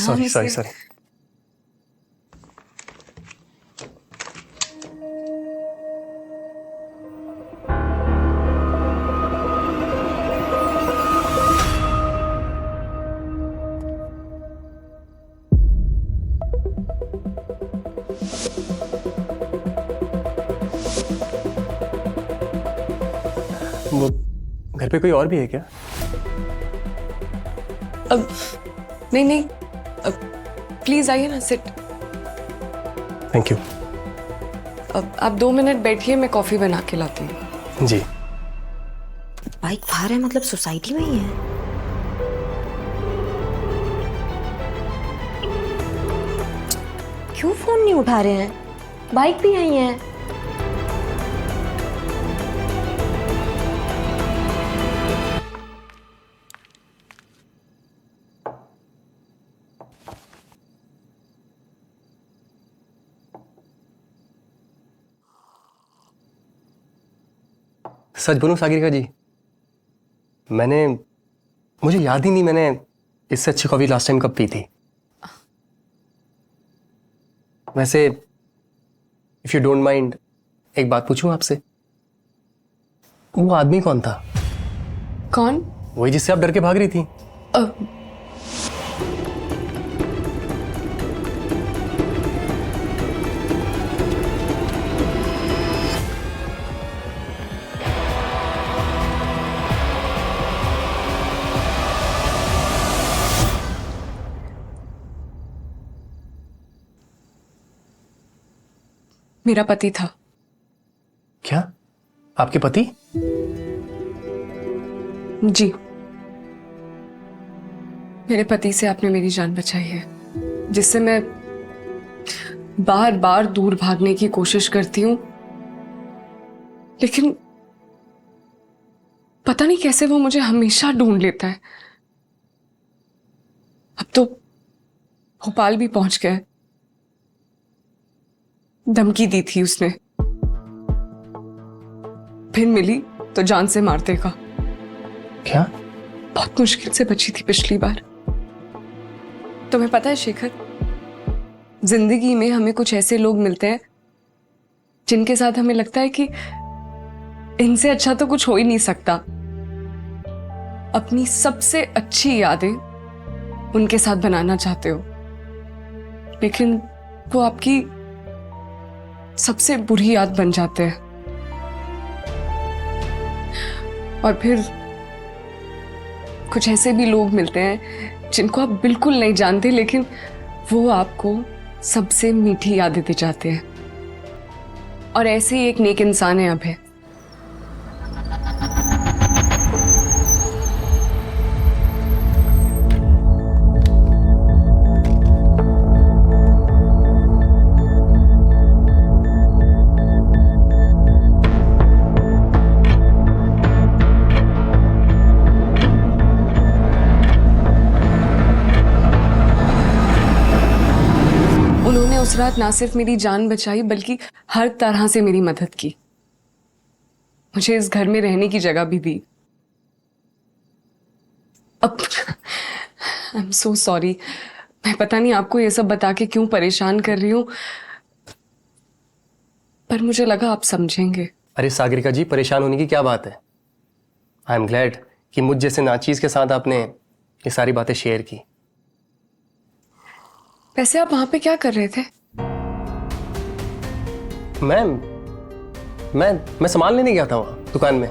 Sorry sorry sorry. वो घर पे कोई और भी है क्या? अब नहीं नहीं, अब प्लीज आइए ना, सिट। Thank you. अब आप 2 मिनट बैठिए, मैं कॉफी बना के लाती हूँ। जी। बाइक बाहर है, मतलब सोसाइटी में ही है। क्यों फोन नहीं उठा रहे हैं? बाइक भी यहीं है। सच बोलूं सागरिका जी, मुझे याद ही नहीं मैंने इससे अच्छी कॉफी लास्ट टाइम कब पी थी। वैसे इफ यू डोंट माइंड, एक बात पूछूं आपसे, वो आदमी कौन था? कौन? वही जिससे आप डर के भाग रही थी। मेरा पति था। क्या? आपके पति? जी, मेरे पति से आपने मेरी जान बचाई है, जिससे मैं बार बार दूर भागने की कोशिश करती हूं, लेकिन पता नहीं कैसे वो मुझे हमेशा ढूंढ लेता है। अब तो भोपाल भी पहुंच गया है। धमकी दी थी उसने, फिर मिली तो जान से मार देगा। क्या? बहुत मुश्किल से बची थी पिछली बार। तुम्हें पता है शेखर, जिंदगी में हमें कुछ ऐसे लोग मिलते हैं जिनके साथ हमें लगता है कि इनसे अच्छा तो कुछ हो ही नहीं सकता। अपनी सबसे अच्छी यादें उनके साथ बनाना चाहते हो, लेकिन वो आपकी सबसे बुरी याद बन जाते हैं। और फिर कुछ ऐसे भी लोग मिलते हैं जिनको आप बिल्कुल नहीं जानते, लेकिन वो आपको सबसे मीठी यादें दे जाते हैं। और ऐसे ही एक नेक इंसान है अभय। उन्होंने उस रात ना सिर्फ मेरी जान बचाई, बल्कि हर तरह से मेरी मदद की। मुझे इस घर में रहने की जगह भी दी। अब आई एम सो सॉरी, मैं पता नहीं आपको ये सब बता के क्यों परेशान कर रही हूं, पर मुझे लगा आप समझेंगे। अरे सागरिका जी, परेशान होने की क्या बात है? आई एम ग्लैड कि मुझ जैसे नाचीज के साथ आपने ये सारी बातें शेयर की। वैसे आप वहां पे क्या कर रहे थे? मैं सामान लेने गया था वहां दुकान में।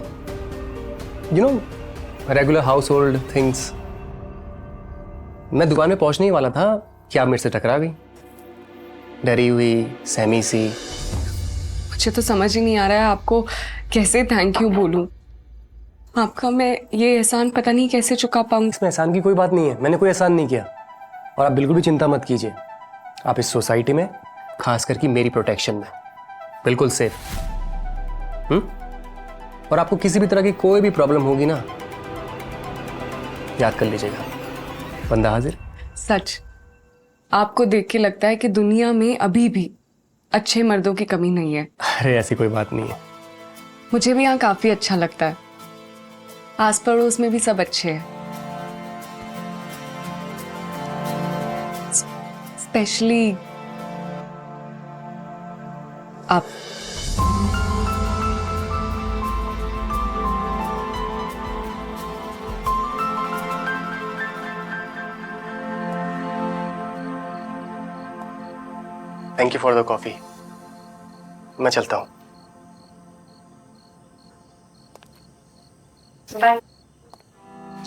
You know, regular house hold things. मैं दुकान में पहुंचने ही वाला था कि आप मेरे से टकरा गई, डरी हुई, सहमी सी। मुझे तो समझ ही नहीं आ रहा है आपको कैसे थैंक यू बोलूं। आपका मैं ये एहसान पता नहीं कैसे चुका पाऊंगी। इसमें एहसान की कोई बात नहीं है, मैंने कोई एहसान नहीं किया। और आप बिल्कुल भी चिंता मत कीजिए, आप इस सोसाइटी में, खास करके मेरी प्रोटेक्शन में, बिल्कुल सेफ। और आपको किसी भी तरह की कोई भी प्रॉब्लम होगी ना, याद कर लीजिएगा, बंदा हाजिर। सच, आपको देख के लगता है कि दुनिया में अभी भी अच्छे मर्दों की कमी नहीं है। अरे ऐसी कोई बात नहीं है। मुझे भी यहाँ काफी अच्छा लगता है, आस पड़ोस में भी सब अच्छे हैं। स्पेशली आप। Thank you for the coffee. मैं चलता हूँ। Bye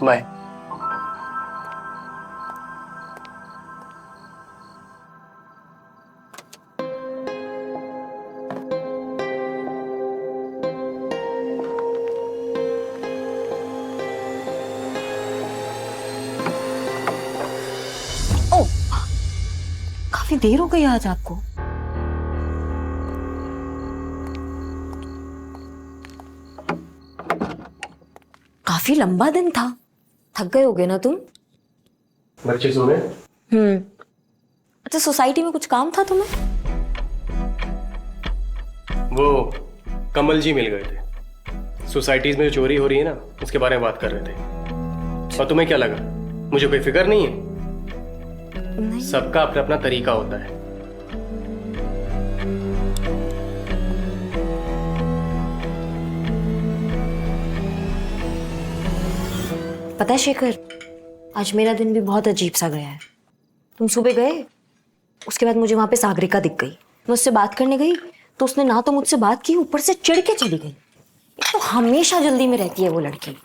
bye. काफी देर हो गई आज आपको। काफी लंबा दिन था, थक गए होगे ना तुम? बच्चे सो गए? अच्छा, सोसाइटी में कुछ काम था तुम्हें? वो कमल जी मिल गए थे। सोसाइटीज में जो चोरी हो रही है ना, उसके बारे में बात कर रहे थे। और तुम्हें क्या लगा मुझे कोई फिक्र नहीं है? नहीं। सबका अपना अपना तरीका होता है। पता है शेखर, आज मेरा दिन भी बहुत अजीब सा गया है। तुम सुबह गए, उसके बाद मुझे वहां पे सागरिका दिख गई। मैं उससे बात करने गई तो उसने ना तो मुझसे बात की, ऊपर से चिढ़ के चली गई। एक तो हमेशा जल्दी में रहती है वो लड़की।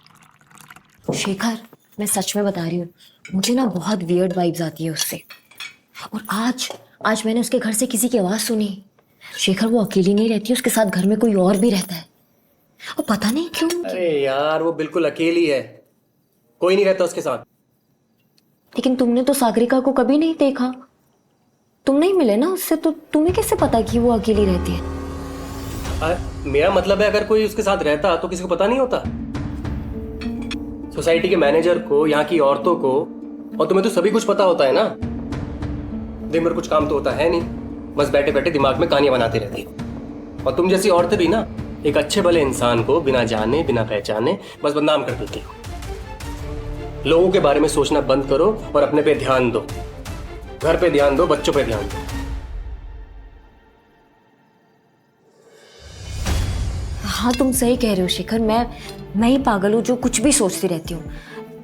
शेखर, मैं सच में बता रही हूँ, मुझे ना बहुत वियर्ड वाइब्स आती है उससे। और आज मैंने उसके घर से किसी की आवाज सुनी। शेखर, वो अकेली नहीं रहती, उसके साथ घर में कोई और भी रहता है। और पता नहीं क्यों। अरे यार, वो बिल्कुल अकेली है, कोई नहीं रहता उसके साथ। लेकिन तुमने तो सागरिका को कभी नहीं देखा, तुम नहीं मिले ना उससे, तो तुम्हें कैसे पता कि वो अकेली रहती है? मेरा मतलब है, अगर कोई उसके साथ रहता तो किसी को पता नहीं होता। सोसाइटी के मैनेजर को, यहाँ की औरतों को, और तुम्हें तो सभी कुछ पता होता है ना। दिन भर कुछ काम तो होता है नहीं, बस बैठे बैठे दिमाग में कहानियां बनाती रहती। और तुम जैसी औरतें भी ना एक अच्छे भले इंसान को बिना जाने बिना पहचाने बस बदनाम कर देती हो। लोगों के बारे में सोचना बंद करो और अपने पे ध्यान दो। घर पे ध्यान दो, बच्चों पे ध्यान दो। हाँ, तुम सही कह रहे हो शेखर, मैं ही पागल हूँ जो कुछ भी सोचती रहती हूँ।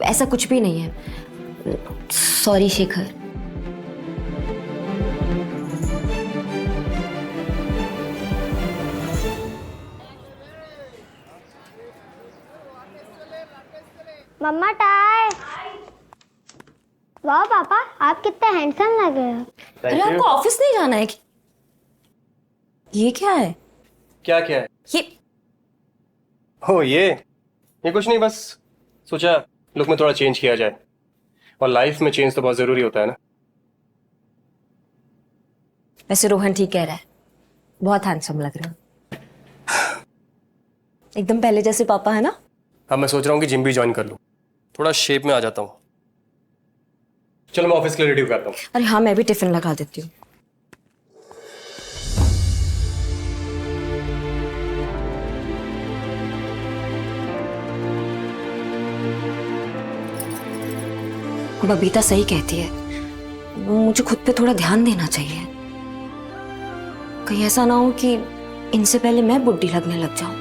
ऐसा कुछ भी नहीं है। सॉरी शेखर। मम्मा टाय। वाह पापा, आप कितने हैंडसम लगे हो। अरे आपको ऑफिस नहीं जाना है क्या? ये क्या है? क्या क्या है? ये ये कुछ नहीं, बस सोचा लुक में थोड़ा चेंज किया जाए। और लाइफ में चेंज तो बहुत जरूरी होता है ना। वैसे रोहन ठीक कह रहा है, बहुत हैंडसम लग रहे हो। एकदम पहले जैसे पापा है ना। अब मैं सोच रहा हूँ कि जिम भी ज्वाइन कर लूँ, थोड़ा शेप में आ जाता हूँ। चलो मैं ऑफिस के लिए रेडी करता हूँ। अरे हाँ, मैं भी टिफिन लगा देती हूँ। बबीता सही कहती है, मुझे खुद पे थोड़ा ध्यान देना चाहिए। कहीं ऐसा ना हो कि इनसे पहले मैं बुड्ढी लगने लग जाऊं।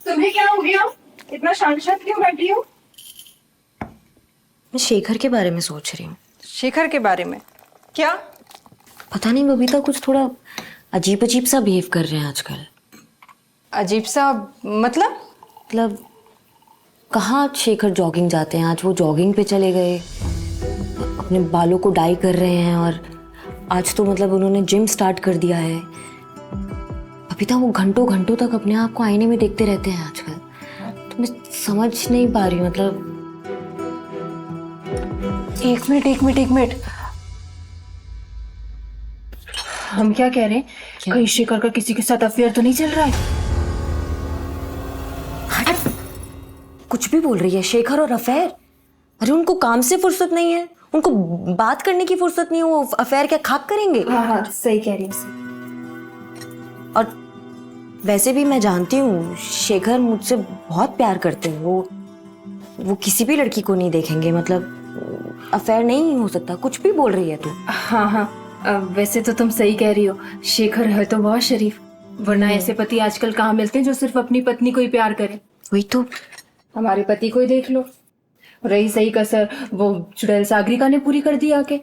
तुम्हें क्या हो गया? इतना शांत शांत क्यों बैठी हो? मैं शेखर के बारे में सोच रही हूँ। शेखर के बारे में? क्या? पता नहीं, बबीता कुछ थोड़ा अजीब अजीब सा बिहेव कर रहे हैं आजकल। अजीब सा मतलब कहाँ शेखर जॉगिंग जाते हैं, आज वो जॉगिंग पे चले गए, अपने बालों को डाई कर रहे हैं। और आज तो उन्होंने जिम स्टार्ट कर दिया है। बबीता, वो घंटों घंटों तक अपने आप को आईने में देखते रहते हैं आजकल। तो मैं समझ नहीं पा रही हूँ। एक मिनट, हम क्या कह रहे हैं? कहीं शेखर का किसी के साथ अफेयर तो नहीं चल रहा है? कुछ भी बोल रही है, शेखर और अफेयर? अरे उनको काम से फुर्सत नहीं है, उनको बात करने की फुर्सत नहीं, वो अफेयर क्या खाक करेंगे। हाँ हाँ सही कह रही हो सही। और वैसे भी मैं जानती हूँ शेखर मुझसे बहुत प्यार करते हैं। वो किसी भी लड़की को नहीं देखेंगे, मतलब अफेयर नहीं हो सकता। कुछ भी बोल रही है तू। हाँ हाँ वैसे तो तुम सही कह रही हो, शेखर है तो बहुत शरीफ, वरना ऐसे पति आजकल कहाँ मिलते हैं जो सिर्फ अपनी पत्नी को ही प्यार करें। वही तो। हमारे पति को ही देख लो, रही सही कसर वो चुड़ैल सागरिका ने पूरी कर दी आके।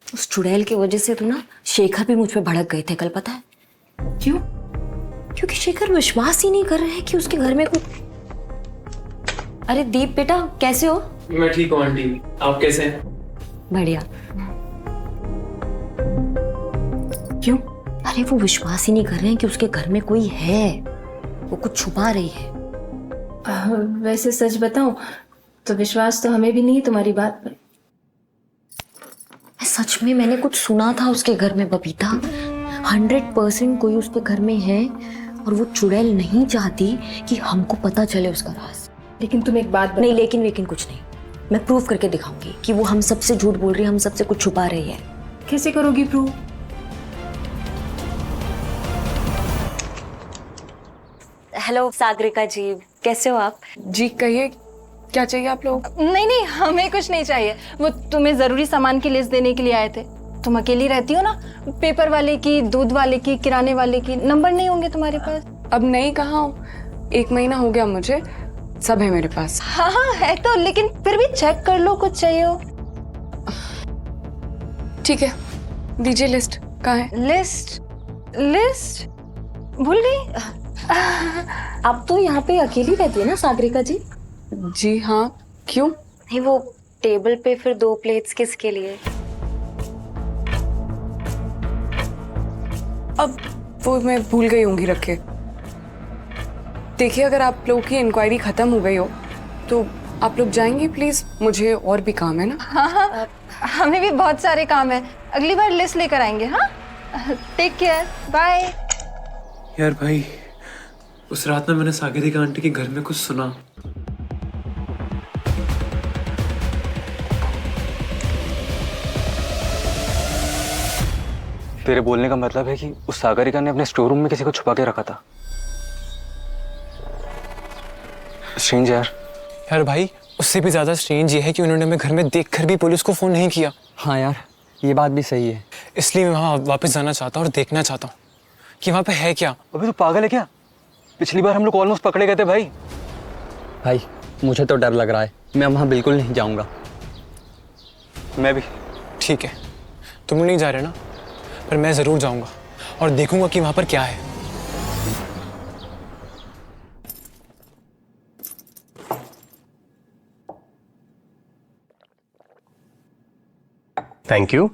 उस चुड़ैल की वजह से तो ना शेखर भी मुझ पे भड़क गए थे कल, पता है क्यों? क्योंकि शेखर विश्वास ही नहीं कर रहे हैं कि उसके घर में कुछ। अरे दीप बेटा कैसे हो? मैं ठीक हूँ आंटी, आप कैसे हैं? बढ़िया। क्यों? अरे वो विश्वास ही नहीं कर रहे हैं कि उसके घर में कोई है, वो कुछ छुपा रही है। वैसे सच बताऊं तो विश्वास तो हमें भी नहीं है तुम्हारी बात पर। सच में मैंने कुछ सुना था उसके घर में बबीता। 100% कोई उसके घर में है और वो चुड़ैल नहीं चाहती कि हमको पता चले उसका राज। लेकिन तुम एक बात नहीं, लेकिन कुछ नहीं। मैं प्रूव करके दिखाऊंगी कि वो हम सबसे झूठ बोल रही है, हम सबसे कुछ छुपा रही है। कैसे करोगी प्रूव? हेलो सागरिका जी, कैसे हो आप? जी कहिए, क्या चाहिए आप लोग? नहीं नहीं, हमें कुछ नहीं चाहिए। वो तुम्हें जरूरी सामान की लिस्ट देने के लिए आए थे। तुम अकेली रहती हो ना, पेपर वाले की, दूध वाले की, किराने वाले की नंबर नहीं होंगे तुम्हारे पास? अब नहीं कहाँ हूँ, 1 महीना हो गया मुझे, सब है मेरे पास। हाँ हाँ है तो, लेकिन फिर भी चेक कर लो कुछ चाहिए हो। ठीक है, दीजिए लिस्ट। कहाँ है लिस्ट? लिस्ट भूल गई? आप तो यहाँ पे अकेली रहती है ना सागरिका जी? जी हाँ, क्यों? नहीं, वो टेबल पे फिर 2 प्लेट्स किसके लिए? अब वो मैं भूल गई होंगी रख के। देखिए अगर आप लोगों की इंक्वायरी खत्म हो गई हो तो आप लोग जाएंगे प्लीज, मुझे और भी काम है ना। हाँ हाँ हमें भी बहुत सारे काम है, अगली बार लिस्ट लेकर आएंगे। हाँ टेक केयर, बाय। यार भाई, उस रात में मैंने सागरिका आंटी के घर में कुछ सुना। तेरे बोलने का मतलब है कि उस सागरिका ने अपने स्टोर रूम में किसी को छुपा के रखा था। स्ट्रेंज यार भाई, उससे भी ज्यादा स्ट्रेंज ये है कि उन्होंने हमें घर में देखकर भी पुलिस को फोन नहीं किया। हाँ यार, ये बात भी सही है। इसलिए मैं वहाँ वापस जाना चाहता हूँ और देखना चाहता हूँ कि वहाँ पे है क्या। अबे तू पागल है क्या? पिछली बार हम लोग ऑलमोस्ट पकड़े गए थे भाई। भाई मुझे तो डर लग रहा है, मैं वहाँ बिल्कुल नहीं जाऊँगा। मैं भी। ठीक है, तुम नहीं जा रहे ना, पर मैं जरूर जाऊँगा और देखूंगा कि वहाँ पर क्या है। Thank you.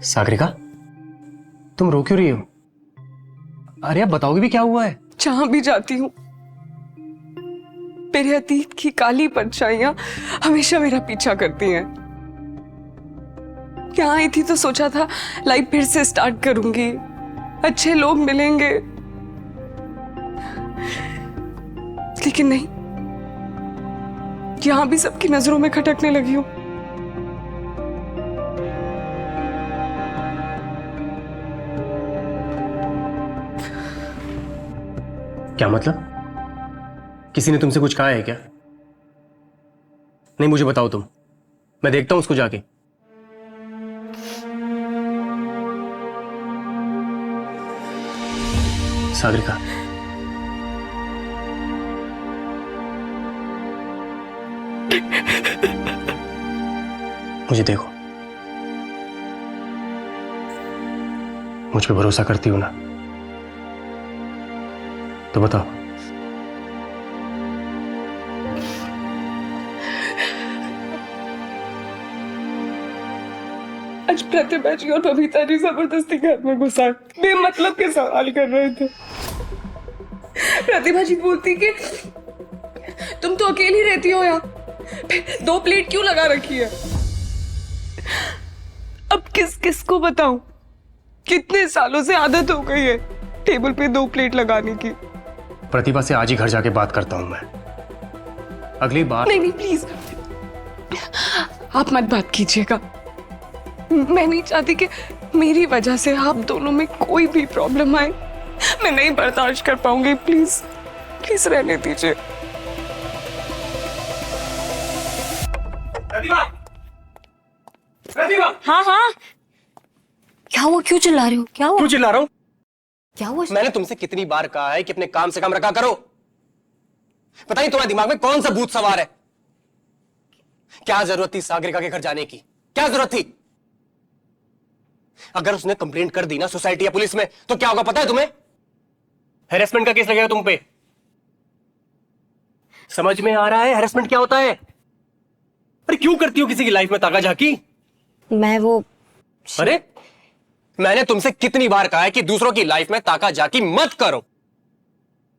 सागरिका, तुम रो क्यों रही हो? अरे आप बताओगे भी क्या हुआ है? जहां भी जाती हूँ मेरे अतीत की काली परछाइयां हमेशा मेरा पीछा करती हैं। यहाँ आई थी तो सोचा था लाइफ फिर से स्टार्ट करूंगी, अच्छे लोग मिलेंगे, लेकिन नहीं, यहां भी सबकी नजरों में खटकने लगी हूं। क्या मतलब? किसी ने तुमसे कुछ कहा है क्या? नहीं, मुझे बताओ तुम, मैं देखता हूं उसको जाके। सागरिका, मुझे देखो, मुझ पे भरोसा करती हो ना? तो बताओ। आज प्रतिभा जी और बबीता जी जबरदस्ती घर में घुसा बेमतलब के सवाल कर रहे थे। प्रतिभा जी बोलती कि तुम तो अकेली रहती हो यहाँ, 2 प्लेट क्यों लगा रखी है? अब किस किस को बताऊं? कितने सालों से आदत हो गई है टेबल पे 2 प्लेट लगाने की। प्रतिभा से आज ही घर जाके बात करता हूं मैं। अगली बार नहीं नहीं प्लीज, आप मत बात कीजिएगा। मैं नहीं चाहती कि मेरी वजह से आप दोनों में कोई भी प्रॉब्लम आए। मैं नहीं बर्दाश्त कर पाऊंगी। प्लीज प्लीज रहने दीजिए। हाँ हाँ, क्या हुआ? क्यों चिल्ला रहे हो? क्या हुआ? क्यों चिल्ला रहा हूं? क्या हुआ? मैंने तुमसे कितनी बार कहा है कि अपने काम से काम रखा करो। पता नहीं तुम्हारे दिमाग में कौन सा भूत सवार है। क्या जरूरत थी सागरिका के घर जाने की? क्या जरूरत थी? अगर उसने कंप्लेंट कर दी ना सोसाइटी या पुलिस में तो क्या होगा पता है तुम्हें? हैरेसमेंट का केस लगेगा तुम पे। समझ में आ रहा है हैरेसमेंट क्या होता है? अरे क्यों करती हो किसी की लाइफ में ताका झाकी? मैं वो अरे मैंने तुमसे कितनी बार कहा है कि दूसरों की लाइफ में ताका झाकी मत करो,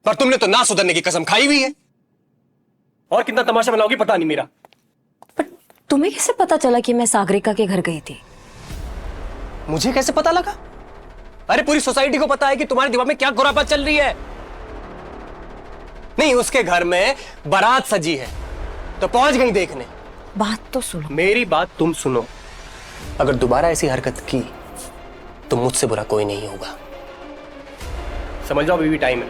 पर तुमने तो ना सुधरने की कसम खाई हुई है। और कितना तमाशा बनाओगी पता नहीं मेरा। पर तुम्हें कैसे पता चला कि मैं सागरिका के घर गई थी? मुझे कैसे पता लगा? अरे पूरी सोसाइटी को पता है कि तुम्हारे दिमाग में क्या खुरापात चल रही है। नहीं, उसके घर में बारात सजी है तो पहुंच गई देखने। बात तो सुनो। मेरी बात तुम सुनो। अगर दोबारा ऐसी हरकत की तो मुझसे बुरा कोई नहीं होगा। समझ जाओ, अभी भी टाइम है।